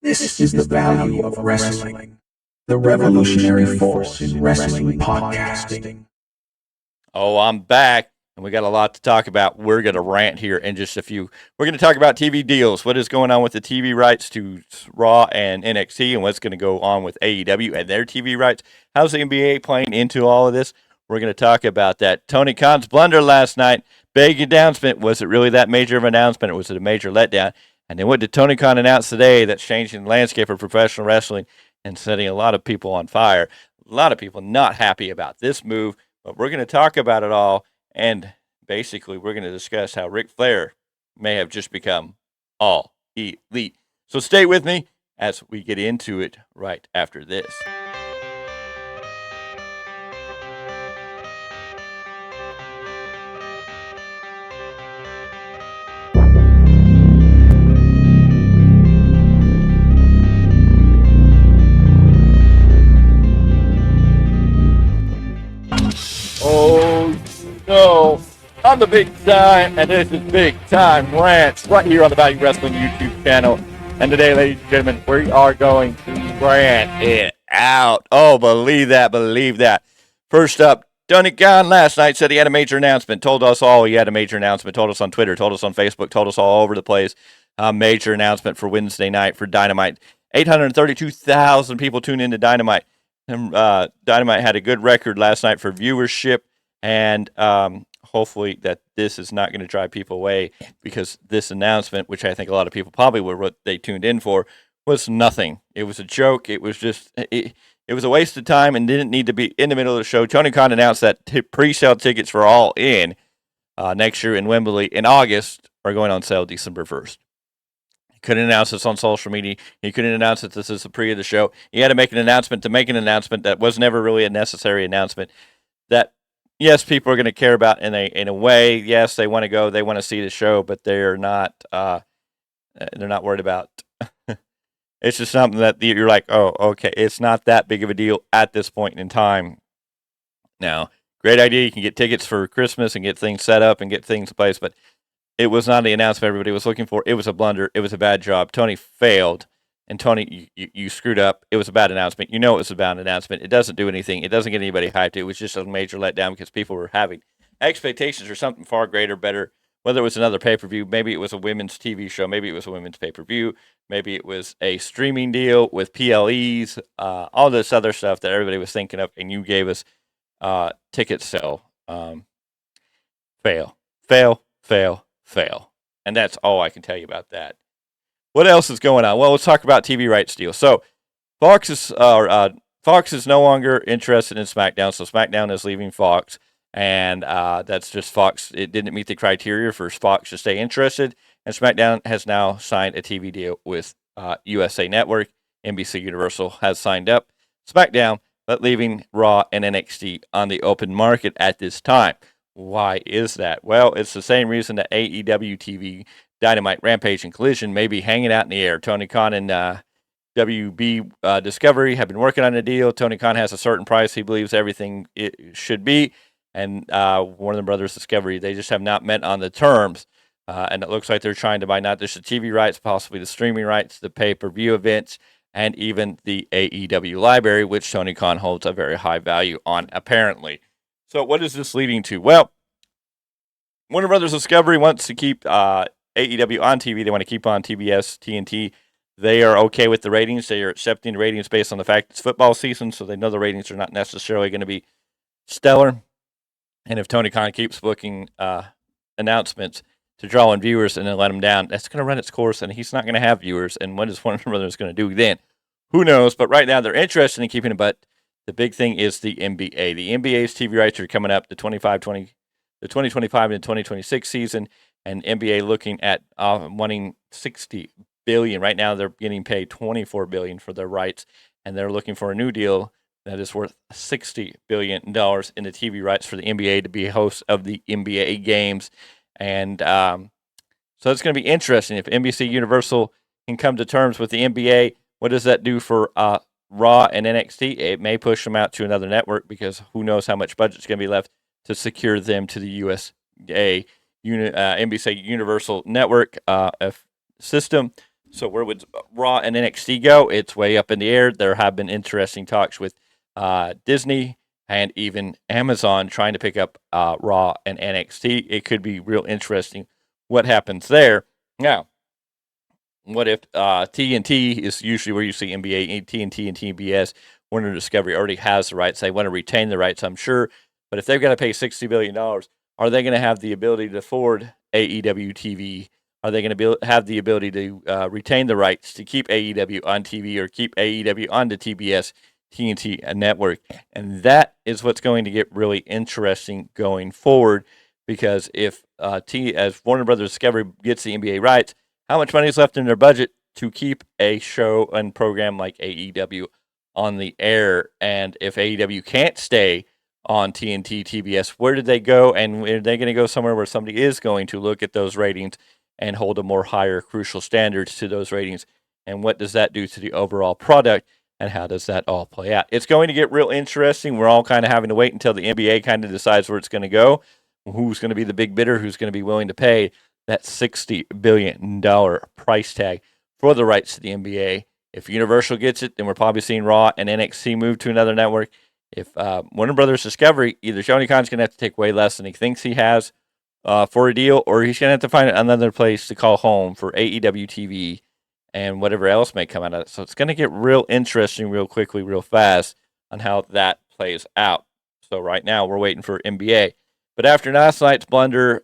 This is the value of wrestling, the revolutionary force in wrestling podcasting. Oh, I'm back, and we got a lot to talk about. We're going to rant here in just a few. We're going to talk about TV deals, what is going on with the TV rights to Raw and NXT, and what's going to go on with AEW and their TV rights. How's the NBA playing into all of this? We're going to talk about that. Tony Khan's blunder last night, big announcement. Was it really that major of an announcement, or was it a major letdown? And then what did Tony Khan announce today that's changing the landscape of professional wrestling and setting a lot of people on fire? A lot of people not happy about this move, but we're going to talk about it all, and basically we're going to discuss how Ric Flair may have just become all elite. So stay with me as we get into it right after this. Oh, no. I'm the Big Time, and this is Big Time Rants, right here on the Value Wrestling YouTube channel. And today, ladies and gentlemen, we are going to rant it out. Oh, believe that, believe that. First up, Tony Khan last night said he had a major announcement, told us all he had a major announcement, told us on Twitter, told us on Facebook, told us all over the place. A major announcement for Wednesday night for Dynamite. 832,000 people tuned into Dynamite. Dynamite had a good record last night for viewership, and hopefully that this is not going to drive people away, because this announcement, which I think a lot of people probably were what they tuned in for, was nothing. It was a joke. It was just it was a waste of time and didn't need to be in the middle of the show. Tony Khan announced that pre-sale tickets for All In next year in Wembley in August are going on sale December 1st. Couldn't announce this on social media. He couldn't announce that this is the pre of the show. He had to make an announcement that was never really a necessary announcement. That, yes, people are going to care about in a way. Yes, they want to go. They want to see the show, but they're not worried about. It's just something that you're like, oh, okay. It's not that big of a deal at this point in time. Now, great idea. You can get tickets for Christmas and get things set up and get things in place, but it was not the announcement everybody was looking for. It was a blunder. It was a bad job. Tony failed. And Tony, you screwed up. It was a bad announcement. You know it was a bad announcement. It doesn't do anything. It doesn't get anybody hyped. It was just a major letdown because people were having expectations for something far greater, better. Whether it was another pay-per-view, maybe it was a women's TV show, maybe it was a women's pay-per-view, maybe it was a streaming deal with PLEs, all this other stuff that everybody was thinking of, and you gave us ticket sale. Fail. And that's all I can tell you about that. What else is going on? Well, let's talk about TV rights deal. So Fox is no longer interested in SmackDown, so SmackDown is leaving Fox, and that's just Fox. It didn't meet the criteria for Fox to stay interested, and SmackDown has now signed a TV deal with USA Network. NBC Universal has signed up SmackDown, but leaving Raw and NXT on the open market at this time. Why is that? Well, it's the same reason that AEW TV, Dynamite, Rampage, and Collision may be hanging out in the air. Tony Khan and WB Discovery have been working on a deal. Tony Khan has a certain price he believes everything it should be, and Warner Brothers Discovery, they just have not met on the terms. And it looks like they're trying to buy not just the TV rights, possibly the streaming rights, the pay-per-view events, and even the AEW library, which Tony Khan holds a very high value on, apparently. So what is this leading to? Well, Warner Brothers Discovery wants to keep AEW on TV. They want to keep on TBS, TNT. They are okay with the ratings. They are accepting the ratings based on the fact it's football season, so they know the ratings are not necessarily going to be stellar. And if Tony Khan keeps booking announcements to draw in viewers and then let them down, that's going to run its course, and he's not going to have viewers. And what is Warner Brothers going to do then? Who knows? But right now they're interested in keeping it, but the big thing is the NBA. The NBA's TV rights are coming up, the 2025 and 2026 season, and NBA looking at wanting $60 billion. Right now, they're getting paid $24 billion for their rights, and they're looking for a new deal that is worth $60 billion in the TV rights for the NBA to be host of the NBA games. And so it's going to be interesting if NBC Universal can come to terms with the NBA. What does that do for Raw and NXT? It may push them out to another network, because who knows how much budget's going to be left to secure them to the USA NBC Universal Network system. So where would Raw and NXT go? It's way up in the air. There have been interesting talks with Disney and even Amazon trying to pick up Raw and NXT. It could be real interesting what happens there. Now, what if TNT is usually where you see NBA, TNT, and TBS? Warner Discovery already has the rights. They want to retain the rights, I'm sure. But if they've got to pay $60 billion, are they going to have the ability to afford AEW TV? Are they going to have the ability to retain the rights to keep AEW on TV or keep AEW on the TBS, TNT network? And that is what's going to get really interesting going forward, because if as Warner Brothers Discovery gets the NBA rights, how much money is left in their budget to keep a show and program like AEW on the air? And if AEW can't stay on TNT, TBS, where did they go? And are they going to go somewhere where somebody is going to look at those ratings and hold a more higher crucial standards to those ratings? And what does that do to the overall product? And how does that all play out? It's going to get real interesting. We're all kind of having to wait until the NBA kind of decides where it's going to go, who's going to be the big bidder, who's going to be willing to pay that $60 billion price tag for the rights to the NBA. If Universal gets it, then we're probably seeing Raw and NXT move to another network. If Warner Brothers Discovery, either Tony Khan's going to have to take way less than he thinks he has for a deal, or he's going to have to find another place to call home for AEW TV and whatever else may come out of it. So it's going to get real interesting real quickly, real fast on how that plays out. So right now we're waiting for NBA. But after last night's blunder,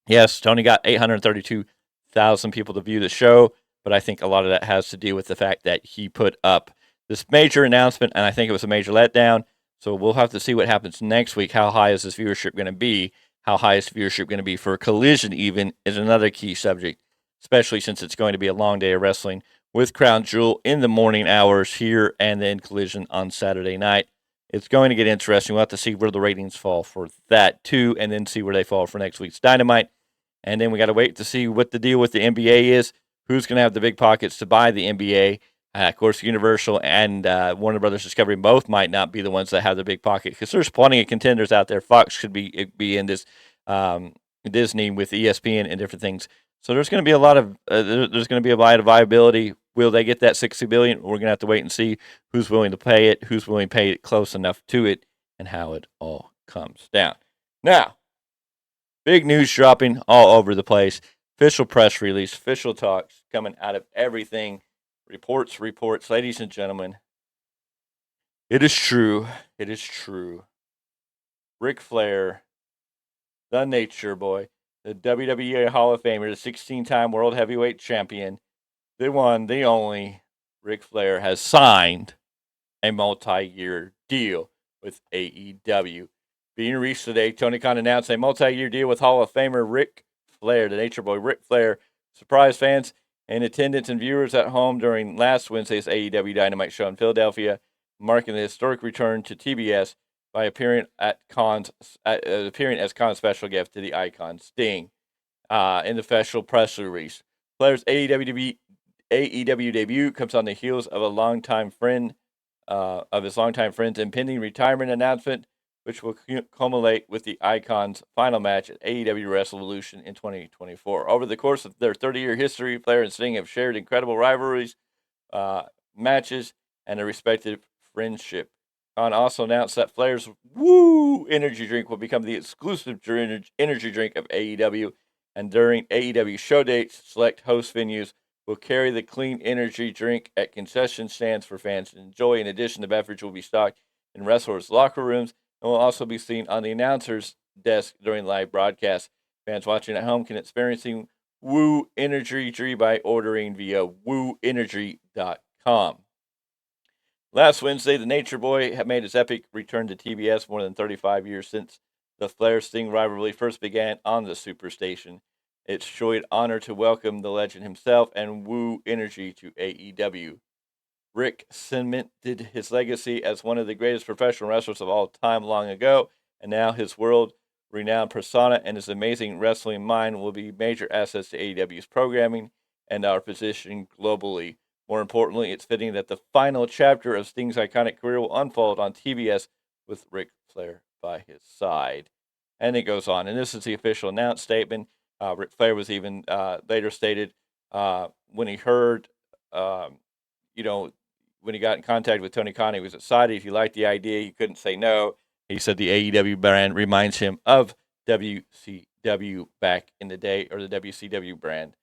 yes, Tony got 832,000 people to view the show, but I think a lot of that has to do with the fact that he put up this major announcement, and I think it was a major letdown. So we'll have to see what happens next week. How high is this viewership going to be? How high is viewership going to be for Collision even is another key subject, especially since it's going to be a long day of wrestling with Crown Jewel in the morning hours here and then Collision on Saturday night. It's going to get interesting. We'll have to see where the ratings fall for that too, and then see where they fall for next week's Dynamite. And then we got to wait to see what the deal with the NBA is. Who's going to have the big pockets to buy the NBA? Of course, Universal and Warner Brothers Discovery both might not be the ones that have the big pocket, because there's plenty of contenders out there. Fox could be in this, Disney with ESPN and different things. So there's going to be a lot of viability. Will they get that $60 billion? We're going to have to wait and see who's willing to pay it, who's willing to pay it close enough to it, and how it all comes down. Now, big news dropping all over the place. Official press release, official talks coming out of everything. Reports. Ladies and gentlemen, it is true. It is true. Ric Flair, the Nature Boy, the WWE Hall of Famer, the 16-time World Heavyweight Champion, the one, the only, Ric Flair has signed a multi-year deal with AEW. Being reached today, Tony Khan announced a multi-year deal with Hall of Famer Ric Flair, the Nature Boy Ric Flair. Surprise fans in attendance and viewers at home during last Wednesday's AEW Dynamite show in Philadelphia, marking the historic return to TBS by appearing as Khan's special gift to the icon Sting. In the official press release, Flair's AEW debut comes on the heels of his longtime friend's impending retirement announcement, which will culminate with the Icon's final match at AEW Revolution in 2024. Over the course of their 30-year history, Flair and Sting have shared incredible rivalries, matches, and a respective friendship. Khan also announced that Flair's Woo energy drink will become the exclusive energy drink of AEW, and during AEW show dates, select host venues will carry the clean energy drink at concession stands for fans to enjoy. In addition, the beverage will be stocked in wrestlers' locker rooms and will also be seen on the announcer's desk during live broadcasts. Fans watching at home can experience Woo Energy drink by ordering via wooenergy.com. Last Wednesday, the Nature Boy had made his epic return to TBS more than 35 years since the Flair Sting rivalry first began on the Superstation. It's truly an honor to welcome the legend himself and Woo Energy to AEW. Rick cemented his legacy as one of the greatest professional wrestlers of all time long ago, and now his world-renowned persona and his amazing wrestling mind will be major assets to AEW's programming and our position globally. More importantly, it's fitting that the final chapter of Sting's iconic career will unfold on TBS with Ric Flair by his side. And it goes on, and this is the official announced statement. Ric Flair was even later stated, when he heard, um, you know, when he got in contact with Tony Khan, he was excited. He liked the idea. He couldn't say no. He said the AEW brand reminds him of WCW back in the day, or the WCW brand,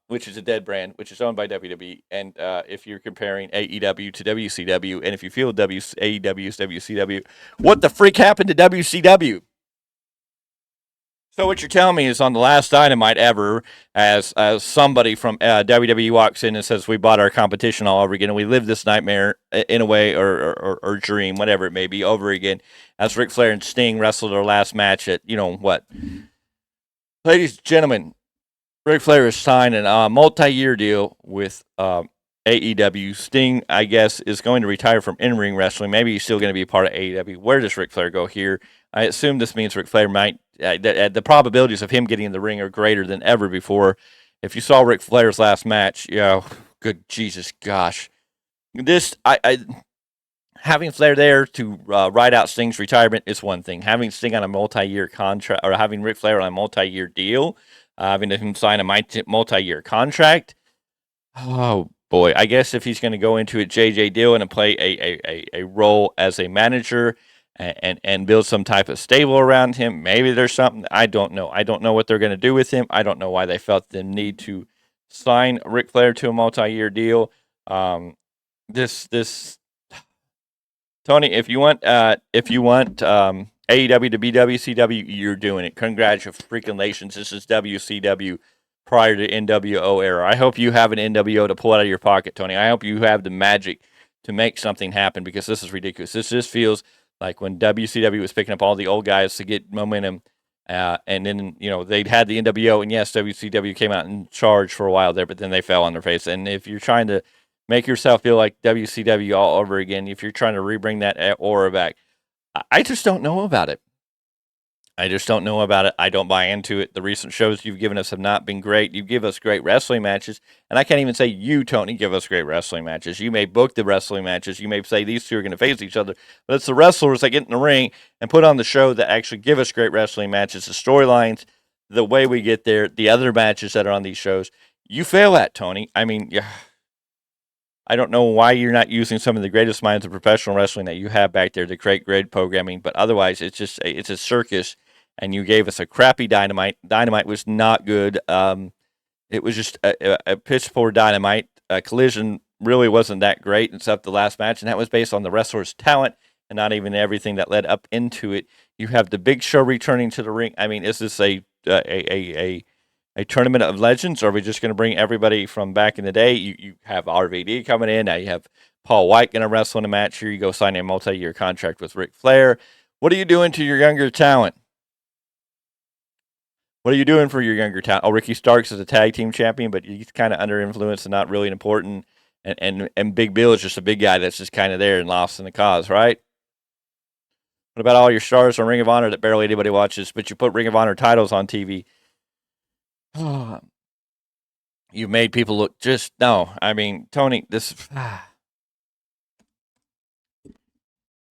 which is a dead brand, which is owned by WWE. And if you're comparing AEW to WCW, and if you feel AEW is WCW, what the freak happened to WCW? So what you're telling me is, on the last Dynamite ever, as somebody from WWE walks in and says, "We bought our competition all over again, and we lived this nightmare in a way, or dream, whatever it may be, over again," as Ric Flair and Sting wrestled their last match at, what? Ladies and gentlemen, Ric Flair is signing a multi-year deal with AEW. Sting, I guess, is going to retire from in-ring wrestling. Maybe he's still going to be a part of AEW. Where does Ric Flair go here? I assume this means Ric Flair might. The probabilities of him getting in the ring are greater than ever before. If you saw Ric Flair's last match, good Jesus, gosh, having Flair there to ride out Sting's retirement is one thing. Having Sting on a multi-year contract, or having Ric Flair on a multi-year deal, having him sign a multi-year contract. Oh boy, I guess if he's going to go into it, JJ Dillon, and play a role as a manager, and build some type of stable around him, maybe there's something. I don't know. I don't know what they're going to do with him. I don't know why they felt the need to sign Ric Flair to a multi-year deal. This Tony, if you want AEW to be WCW, you're doing it. Congratulations. This is WCW prior to NWO era. I hope you have an NWO to pull out of your pocket, Tony. I hope you have the magic to make something happen, because this is ridiculous. This just feels like when WCW was picking up all the old guys to get momentum, and then they'd had the NWO, and yes, WCW came out in charge for a while there, but then they fell on their face. And if you're trying to make yourself feel like WCW all over again, if you're trying to rebring that aura back, I just don't know about it. I don't buy into it. The recent shows you've given us have not been great. You give us great wrestling matches, and I can't even say you, Tony, give us great wrestling matches. You may book the wrestling matches. You may say these two are going to face each other, but it's the wrestlers that get in the ring and put on the show that actually give us great wrestling matches. The storylines, the way we get there, the other matches that are on these shows, you fail at, Tony. I mean, I don't know why you're not using some of the greatest minds of professional wrestling that you have back there to create great programming, but otherwise it's a circus. And you gave us a crappy Dynamite. Dynamite was not good. It was just a piss poor Dynamite. Collision really wasn't that great, except the last match, and that was based on the wrestler's talent and not even everything that led up into it. You have the Big Show returning to the ring. I mean, is this a tournament of legends, or are we just going to bring everybody from back in the day? You have RVD coming in. Now you have Paul White going to wrestle in a match. Here you go, signing a multi-year contract with Ric Flair. What are you doing to your younger talent? What are you doing for your younger talent? Oh, Ricky Starks is a tag team champion, but he's kind of under influence and not really important. And Big Bill is just a big guy that's just kind of there and lost in the cause, right? What about all your stars on Ring of Honor that barely anybody watches, but you put Ring of Honor titles on TV? You've made people look no. I mean, Tony,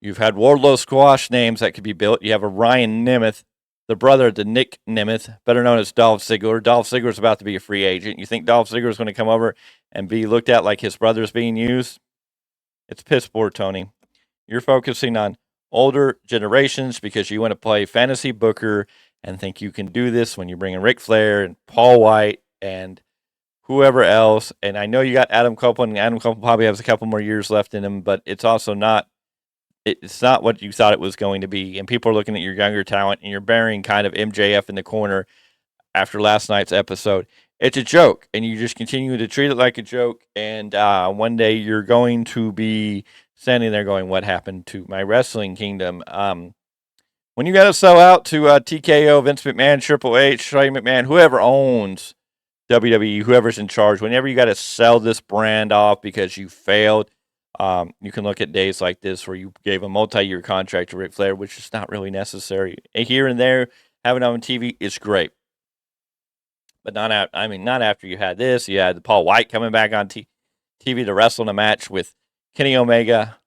you've had Wardlow squash names that could be built. You have a Ryan Nemeth, the brother to Nick Nemeth, better known as Dolph Ziggler. Dolph Ziggler's about to be a free agent. You think Dolph Ziggler's going to come over and be looked at like his brother's being used? It's piss poor, Tony. You're focusing on older generations because you want to play fantasy booker and think you can do this when you bring in Ric Flair and Paul White and whoever else. And I know you got Adam Copeland, and Adam Copeland probably has a couple more years left in him, but it's also not. It's not what you thought it was going to be, and people are looking at your younger talent, and you're burying kind of MJF in the corner after last night's episode. It's a joke, and you just continue to treat it like a joke, and one day you're going to be standing there going, what happened to my wrestling kingdom? When you got to sell out to TKO, Vince McMahon, Triple H, Shane McMahon, whoever owns WWE, whoever's in charge, whenever you got to sell this brand off because you failed, you can look at days like this where you gave a multi-year contract to Ric Flair, which is not really necessary. Here and there, having it on TV is great, but not after you had this. You had Paul White coming back on TV to wrestle in a match with Kenny Omega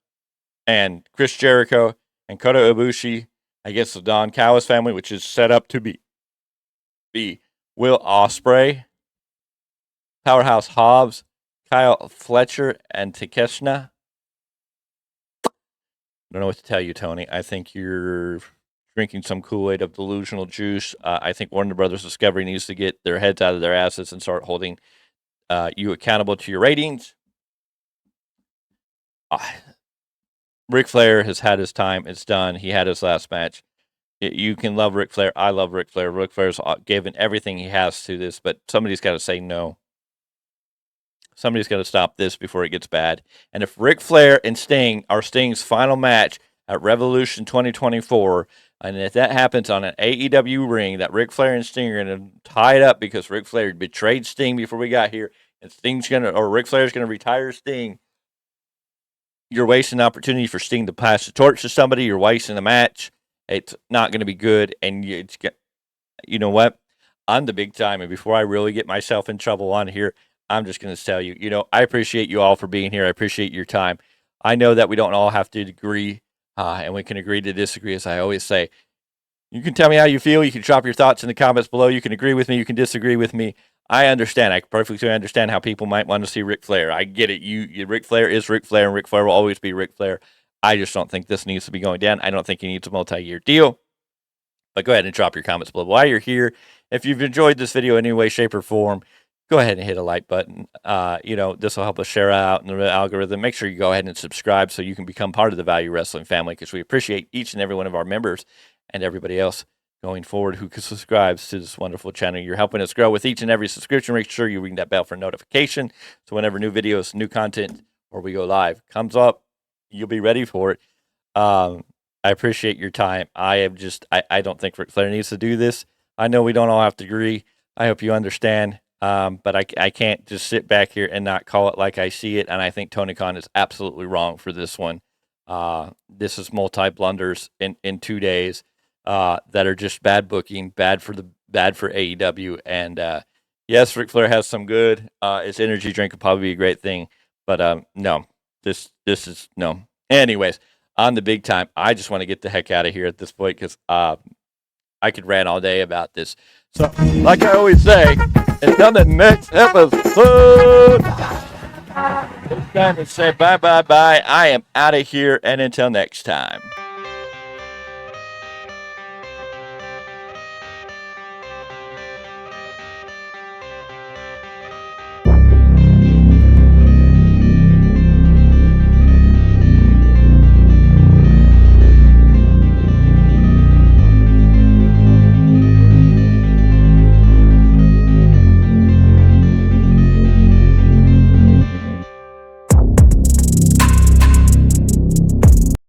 and Chris Jericho and Kota Ibushi against the Don Callis family, which is set up to be Will Ospreay. Powerhouse Hobbs, Kyle Fletcher, and Takeshna. I don't know what to tell you, Tony. I think you're drinking some Kool-Aid of delusional juice. I think Warner Brothers Discovery needs to get their heads out of their asses and start holding you accountable to your ratings. Ric Flair has had his time. It's done. He had his last match. You can love Ric Flair. I love Ric Flair. Ric Flair's given everything he has to this, but somebody's got to say no. Somebody's got to stop this before it gets bad. And if Ric Flair and Sting are Sting's final match at Revolution 2024, and if that happens on an AEW ring, that Ric Flair and Sting are going to tie it up because Ric Flair betrayed Sting before we got here, and Ric Flair's going to retire Sting, you're wasting an opportunity for Sting to pass the torch to somebody. You're wasting the match. It's not going to be good. And you know what? On the big time, and before I really get myself in trouble on here, I'm just going to tell you, I appreciate you all for being here. I appreciate your time. I know that we don't all have to agree, and we can agree to disagree, as I always say. You can tell me how you feel. You can drop your thoughts in the comments below. You can agree with me. You can disagree with me. I understand. I perfectly understand how people might want to see Ric Flair. I get it. Ric Flair is Ric Flair, and Ric Flair will always be Ric Flair. I just don't think this needs to be going down. I don't think he needs a multi-year deal. But go ahead and drop your comments below. While you're here, if you've enjoyed this video in any way, shape, or form, go ahead and hit a like button. This will help us share out in the algorithm. Make sure you go ahead and subscribe so you can become part of the Value Wrestling family, because we appreciate each and every one of our members and everybody else going forward who subscribes to this wonderful channel. You're helping us grow with each and every subscription. Make sure you ring that bell for notification, so whenever new videos, new content, or we go live comes up, you'll be ready for it. I appreciate your time. I don't think Ric Flair needs to do this. I know we don't all have to agree. I hope you understand. But I can't just sit back here and not call it like I see it. And I think Tony Khan is absolutely wrong for this one. This is multi blunders in 2 days that are just bad booking, bad for AEW. And yes, Ric Flair has some good. His energy drink could probably be a great thing, but no, this is no. Anyways, on the big time, I just want to get the heck out of here at this point, because I could rant all day about this. So, like I always say, until the next episode, it's time to say bye. I am out of here, and until next time.